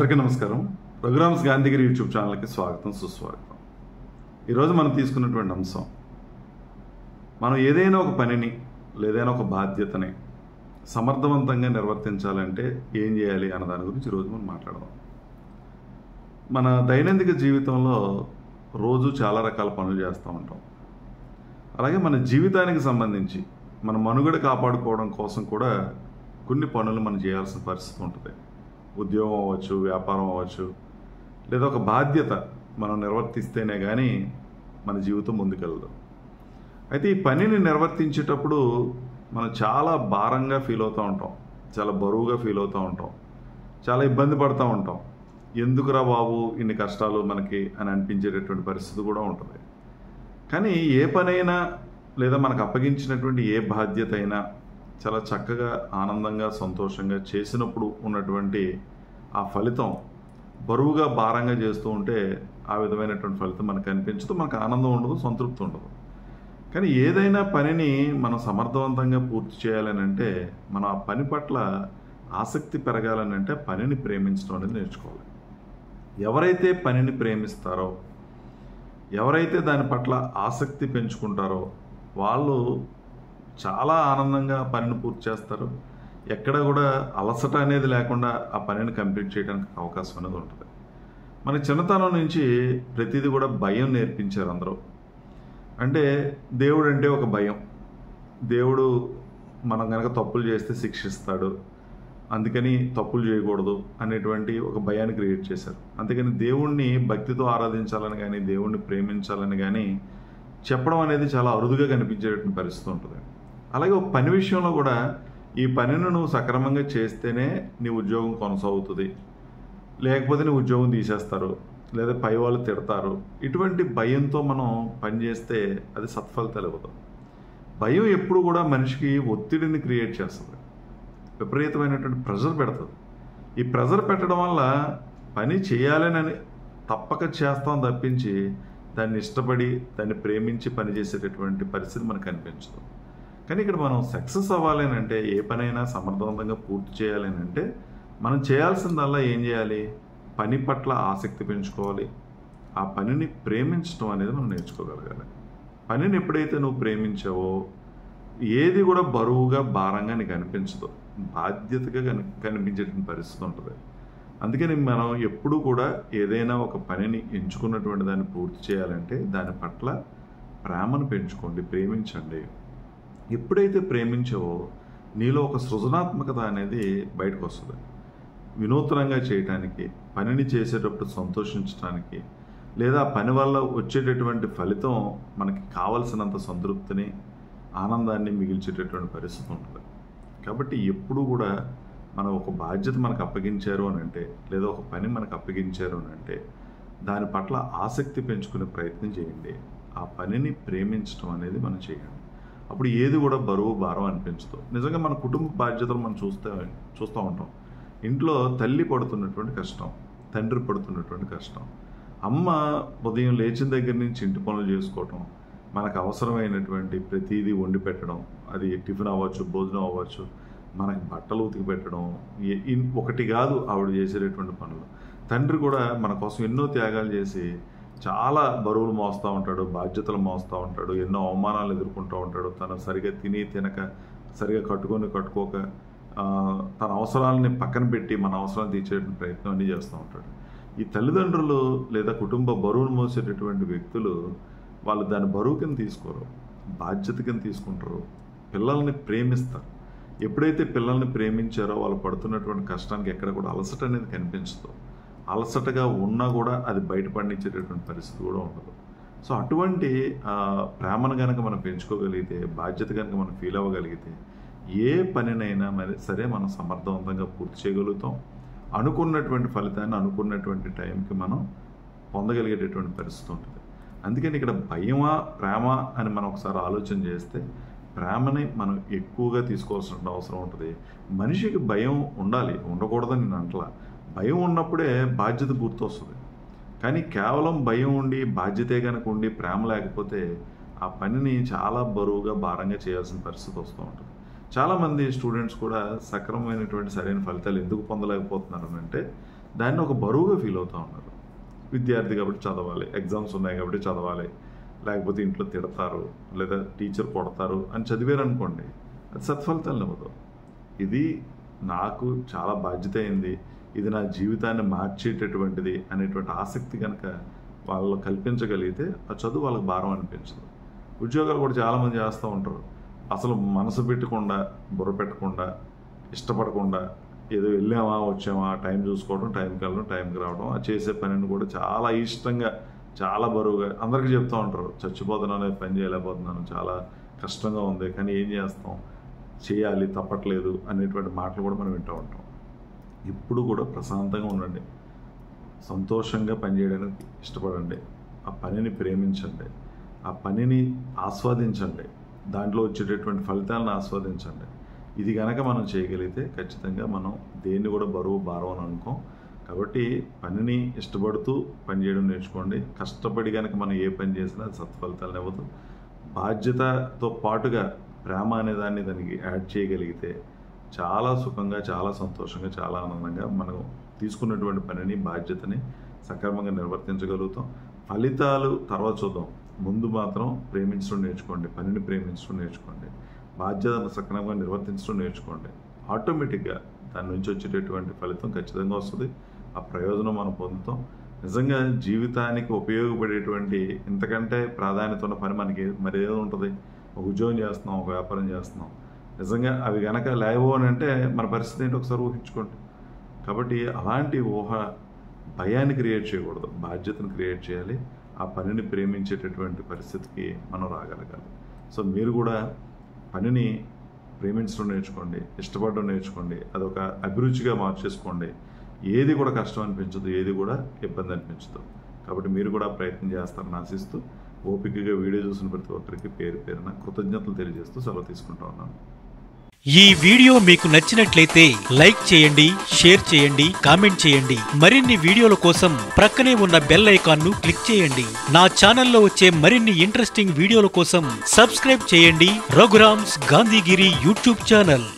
అందరికీ నమస్కారం. రఘురామ్స్ గాంధీగిరి యూట్యూబ్ ఛానల్కి స్వాగతం, సుస్వాగతం. ఈరోజు మనం తీసుకున్నటువంటి అంశం, మనం ఏదైనా ఒక పనిని లేదైనా ఒక బాధ్యతని సమర్థవంతంగా నిర్వర్తించాలంటే ఏం చేయాలి అన్న దాని గురించి ఈరోజు మనం మాట్లాడదాం. మన దైనందిక జీవితంలో రోజు చాలా రకాల పనులు చేస్తూ ఉంటాం. అలాగే మన జీవితానికి సంబంధించి మన మనుగడ కాపాడుకోవడం కోసం కూడా కొన్ని పనులు మనం చేయాల్సిన పరిస్థితి ఉంటుంది. ఉద్యోగం అవ్వచ్చు, వ్యాపారం అవ్వచ్చు, లేదా ఒక బాధ్యత మనం నిర్వర్తిస్తేనే కానీ మన జీవితం ముందుకెళ్ళదు. అయితే ఈ పనిని నిర్వర్తించేటప్పుడు మనం చాలా భారంగా ఫీల్ అవుతూ ఉంటాం, చాలా బరువుగా ఫీల్ అవుతూ ఉంటాం, చాలా ఇబ్బంది పడుతూ ఉంటాం. ఎందుకురా బాబు ఇన్ని కష్టాలు మనకి అని అనిపించేటటువంటి పరిస్థితి కూడా ఉంటుంది. కానీ ఏ పనైనా లేదా మనకు అప్పగించినటువంటి ఏ బాధ్యత అయినా చాలా చక్కగా, ఆనందంగా, సంతోషంగా చేసినప్పుడు ఉన్నటువంటి ఆ ఫలితం బరువుగా, భారంగా చేస్తూ ఉంటే ఆ విధమైనటువంటి ఫలితం మనకు కనిపించదు, మనకు ఆనందం ఉండదు, సంతృప్తి ఉండదు. కానీ ఏదైనా పనిని మనం సమర్థవంతంగా పూర్తి చేయాలని అంటే, మనం ఆ పని పట్ల ఆసక్తి పెరగాలని అంటే పనిని ప్రేమించడం అనేది నేర్చుకోవాలి. ఎవరైతే పనిని ప్రేమిస్తారో, ఎవరైతే దాని పట్ల ఆసక్తి పెంచుకుంటారో వాళ్ళు చాలా ఆనందంగా పనిని పూర్తి చేస్తారు. ఎక్కడ కూడా అలసట అనేది లేకుండా ఆ పనిని కంప్లీట్ చేయడానికి అవకాశం అనేది ఉంటుంది. మన చిన్నతనం నుంచి ప్రతిదీ కూడా భయం నేర్పించారు అందరూ. అంటే దేవుడు అంటే ఒక భయం. దేవుడు మనం కనుక తప్పులు చేస్తే శిక్షిస్తాడు, అందుకని తప్పులు చేయకూడదు అనేటువంటి ఒక భయాన్ని క్రియేట్ చేశారు. అందుకని దేవుణ్ణి భక్తితో ఆరాధించాలని కానీ, దేవుణ్ణి ప్రేమించాలని కానీ చెప్పడం అనేది చాలా అరుదుగా కనిపించేటువంటి పరిస్థితి ఉంటుంది. అలాగే ఒక పని విషయంలో కూడా, ఈ పనిని నువ్వు సక్రమంగా చేస్తేనే నీ ఉద్యోగం కొనసాగుతుంది, లేకపోతే నీ ఉద్యోగం తీసేస్తారు, లేదా పై వాళ్ళు తిడతారు. ఇటువంటి భయంతో మనం పనిచేస్తే అది సత్ఫలితాలు ఇవ్వదు. భయం ఎప్పుడు కూడా మనిషికి ఒత్తిడిని క్రియేట్ చేస్తుంది, విపరీతమైనటువంటి ప్రెషర్ పెడుతుంది. ఈ ప్రెషర్ పెట్టడం వల్ల పని చేయాలని తప్పక చేస్తాం తప్పించి దాన్ని ఇష్టపడి, దాన్ని ప్రేమించి పనిచేసేటటువంటి పరిస్థితి మనకు కనిపించదు. కానీ ఇక్కడ మనం సక్సెస్ అవ్వాలని అంటే, ఏ పనైనా సమర్థవంతంగా పూర్తి చేయాలని అంటే, మనం చేయాల్సిందల్లా ఏం చేయాలి? పని పట్ల ఆసక్తి పెంచుకోవాలి. ఆ పనిని ప్రేమించడం అనేది మనం నేర్చుకోగలగాలి. పనిని ఎప్పుడైతే నువ్వు ప్రేమించావో ఏది కూడా బరువుగా, భారంగా నీకు అనిపించదు, బాధ్యతగా కనిపించేటువంటి పరిస్థితి ఉంటుంది. అందుకని మనం ఎప్పుడూ కూడా ఏదైనా ఒక పనిని ఎంచుకున్నటువంటి దాన్ని పూర్తి చేయాలంటే దాని పట్ల ప్రేమను పెంచుకోండి, ప్రేమించండి. ఎప్పుడైతే ప్రేమించావో నీలో ఒక సృజనాత్మకత అనేది బయటకు వస్తుంది. వినూత్నంగా చేయటానికి, పనిని చేసేటప్పుడు సంతోషించడానికి, లేదా పని వల్ల వచ్చేటటువంటి ఫలితం మనకి కావలసినంత సంతృప్తిని, ఆనందాన్ని మిగిల్చేటటువంటి పరిస్థితి ఉంటుంది. కాబట్టి ఎప్పుడూ కూడా మనం ఒక బాధ్యత మనకు అప్పగించారు అని అంటే, లేదా ఒక పని మనకు అప్పగించారు అని అంటే దాని పట్ల ఆసక్తి పెంచుకునే ప్రయత్నం చేయండి. ఆ పనిని ప్రేమించడం అనేది మనం చేయండి. అప్పుడు ఏది కూడా బరువు, భారం అనిపించదు. నిజంగా మన కుటుంబ బాధ్యతలు మనం చూస్తూ ఉంటాం. ఇంట్లో తల్లి పడుతున్నటువంటి కష్టం, తండ్రి పడుతున్నటువంటి కష్టం, అమ్మ ఉదయం లేచిన దగ్గర నుంచి ఇంటి పనులు చేసుకోవటం, మనకు అవసరమైనటువంటి ప్రతిదీ వండి పెట్టడం, అది టిఫిన్ అవ్వచ్చు, భోజనం అవ్వచ్చు, మనకి బట్టలు ఉతికి పెట్టడం, ఒకటి కాదు ఆవిడ చేసేటటువంటి పనులు. తండ్రి కూడా మన కోసం ఎన్నో త్యాగాలు చేసి చాలా బరువులు మోస్తూ ఉంటాడు, బాధ్యతలు మోస్తూ ఉంటాడు, ఎన్నో అవమానాలు ఎదుర్కొంటూ ఉంటాడు. తను సరిగా తినక, సరిగా కట్టుకోక తన అవసరాలని పక్కన పెట్టి మన అవసరాలు తీర్చేటువంటి ప్రయత్నం అన్నీ చేస్తూ ఉంటాడు. ఈ తల్లిదండ్రులు లేదా కుటుంబ బరువును మోసేటటువంటి వ్యక్తులు వాళ్ళు దాన్ని బరువు కింద తీసుకోరు, బాధ్యత కింద తీసుకుంటారు. పిల్లల్ని ప్రేమిస్తారు. ఎప్పుడైతే పిల్లల్ని ప్రేమించారో వాళ్ళు పడుతున్నటువంటి కష్టానికి ఎక్కడ కూడా అలసట అనేది కనిపించదు. అలసటగా ఉన్నా కూడా అది బయటపడించేటటువంటి పరిస్థితి కూడా ఉండదు. సో అటువంటి ప్రేమను కనుక మనం పెంచుకోగలిగితే, బాధ్యత కనుక మనం ఫీల్ అవ్వగలిగితే, ఏ పనినైనా మరి సరే మనం సమర్థవంతంగా పూర్తి చేయగలుగుతాం. అనుకున్నటువంటి ఫలితాన్ని అనుకున్నటువంటి టైంకి మనం పొందగలిగేటటువంటి పరిస్థితి ఉంటుంది. అందుకని ఇక్కడ భయమా, ప్రేమ అని మనం ఒకసారి ఆలోచన చేస్తే, ప్రేమని మనం ఎక్కువగా తీసుకోవాల్సిన అవసరం ఉంటుంది. మనిషికి భయం ఉండాలి, ఉండకూడదని నేను అంటలా. భయం ఉన్నప్పుడే బాధ్యత గుర్తొస్తుంది. కానీ కేవలం భయం ఉండి, బాధ్యతే కనుక ఉండి, ప్రేమ లేకపోతే ఆ పనిని చాలా బరువుగా, భారంగా చేయాల్సిన పరిస్థితి వస్తూ ఉంటుంది. చాలామంది స్టూడెంట్స్ కూడా సక్రమమైనటువంటి సరైన ఫలితాలు ఎందుకు పొందలేకపోతున్నారు అంటే, దాన్ని ఒక బరువుగా ఫీల్ అవుతూ ఉన్నారు. విద్యార్థి కాబట్టి చదవాలి, ఎగ్జామ్స్ ఉన్నాయి కాబట్టి చదవాలి, లేకపోతే ఇంట్లో తిడతారు లేదా టీచర్ కొడతారు అని చదివారు అనుకోండి, అది సత్ఫలితాలు ఇవ్వదు. ఇది నాకు చాలా బాధ్యత అయింది, ఇది నా జీవితాన్ని మార్చేటటువంటిది అనేటువంటి ఆసక్తి కనుక వాళ్ళు కల్పించగలిగితే ఆ చదువు వాళ్ళకి భారం అనిపించదు. ఉద్యోగాలు కూడా చాలామంది చేస్తూ ఉంటారు, అసలు మనసు పెట్టకుండా, బుర్ర పెట్టకుండా, ఇష్టపడకుండా ఏదో వెళ్ళామా వచ్చామా, టైం చూసుకోవడం, టైంకి వెళ్ళడం, టైంకి రావడం, ఆ చేసే పనిని కూడా చాలా ఇష్టంగా, చాలా బరువుగా అందరికీ చెప్తూ ఉంటారు, చచ్చిపోతున్నాను, పని చేయలేకపోతున్నాను, చాలా కష్టంగా ఉంది, కానీ ఏం చేస్తాం, చేయాలి, తప్పట్లేదు అనేటువంటి మాటలు కూడా మనం వింటూ ఉంటాం. ఇప్పుడు కూడా ప్రశాంతంగా ఉండండి, సంతోషంగా పనిచేయడానికి ఇష్టపడండి, ఆ పనిని ప్రేమించండి, ఆ పనిని ఆస్వాదించండి, దాంట్లో వచ్చేటటువంటి ఫలితాలను ఆస్వాదించండి. ఇది కనుక మనం చేయగలిగితే ఖచ్చితంగా మనం దేన్ని కూడా బరువు భారం అని అనుకోం. కాబట్టి పనిని ఇష్టపడుతూ పనిచేయడం నేర్చుకోండి. కష్టపడి కనుక మనం ఏ పని చేసినా అది సత్ఫలితాలను ఇవ్వదు. బాధ్యతతో పాటుగా ప్రేమ అనే దాన్ని దానికి యాడ్ చేయగలిగితే చాలా సుఖంగా, చాలా సంతోషంగా, చాలా ఆనందంగా మనం తీసుకున్నటువంటి పనిని, బాధ్యతని సక్రమంగా నిర్వర్తించగలుగుతాం. ఫలితాలు తర్వాత చూద్దాం, ముందు మాత్రం ప్రేమించడం నేర్చుకోండి, పనిని ప్రేమించడం నేర్చుకోండి, బాధ్యతను సక్రమంగా నిర్వర్తించడం నేర్చుకోండి. ఆటోమేటిక్గా దాని నుంచి వచ్చేటటువంటి ఫలితం ఖచ్చితంగా వస్తుంది, ఆ ప్రయోజనం మనం పొందుతాం. నిజంగా జీవితానికి ఉపయోగపడేటువంటి ఇంతకంటే ప్రాధాన్యత ఉన్న పని మనకి మరి ఏదో ఉంటుంది. ఒక ఉద్యోగం చేస్తున్నాం, ఒక వ్యాపారం చేస్తున్నాం, నిజంగా అవి కనుక లేవు అని అంటే మన పరిస్థితి ఏంటో ఒకసారి ఊహించుకోండి. కాబట్టి అలాంటి ఊహ భయాన్ని క్రియేట్ చేయకూడదు, బాధ్యతను క్రియేట్ చేయాలి. ఆ పనిని ప్రేమించేటటువంటి పరిస్థితికి మనం రాగలగాలి. సో మీరు కూడా పనిని ప్రేమించడం నేర్చుకోండి, ఇష్టపడడం నేర్చుకోండి, అదొక అభిరుచిగా మార్చేసుకోండి. ఏది కూడా కష్టం అనిపించదు, ఏది కూడా ఇబ్బంది అనిపించదు. కాబట్టి మీరు కూడా ప్రయత్నం చేస్తారని ఆశిస్తూ, ఓపికగా వీడియో చూసిన ప్రతి ఒక్కరికి పేరు పేరున కృతజ్ఞతలు తెలియజేస్తూ సెలవు తీసుకుంటా ఉన్నాను. ఈ వీడియో మీకు నచ్చినట్లయితే లైక్ చేయండి, షేర్ చేయండి, కామెంట్ చేయండి. మరిన్ని వీడియోల కోసం ప్రక్కనే ఉన్న బెల్ ఐకాన్ ను క్లిక్ చేయండి. నా ఛానల్లో వచ్చే మరిన్ని ఇంట్రెస్టింగ్ వీడియోల కోసం సబ్స్క్రైబ్ చేయండి రఘురామ్స్ గాంధీగిరి యూట్యూబ్ ఛానల్.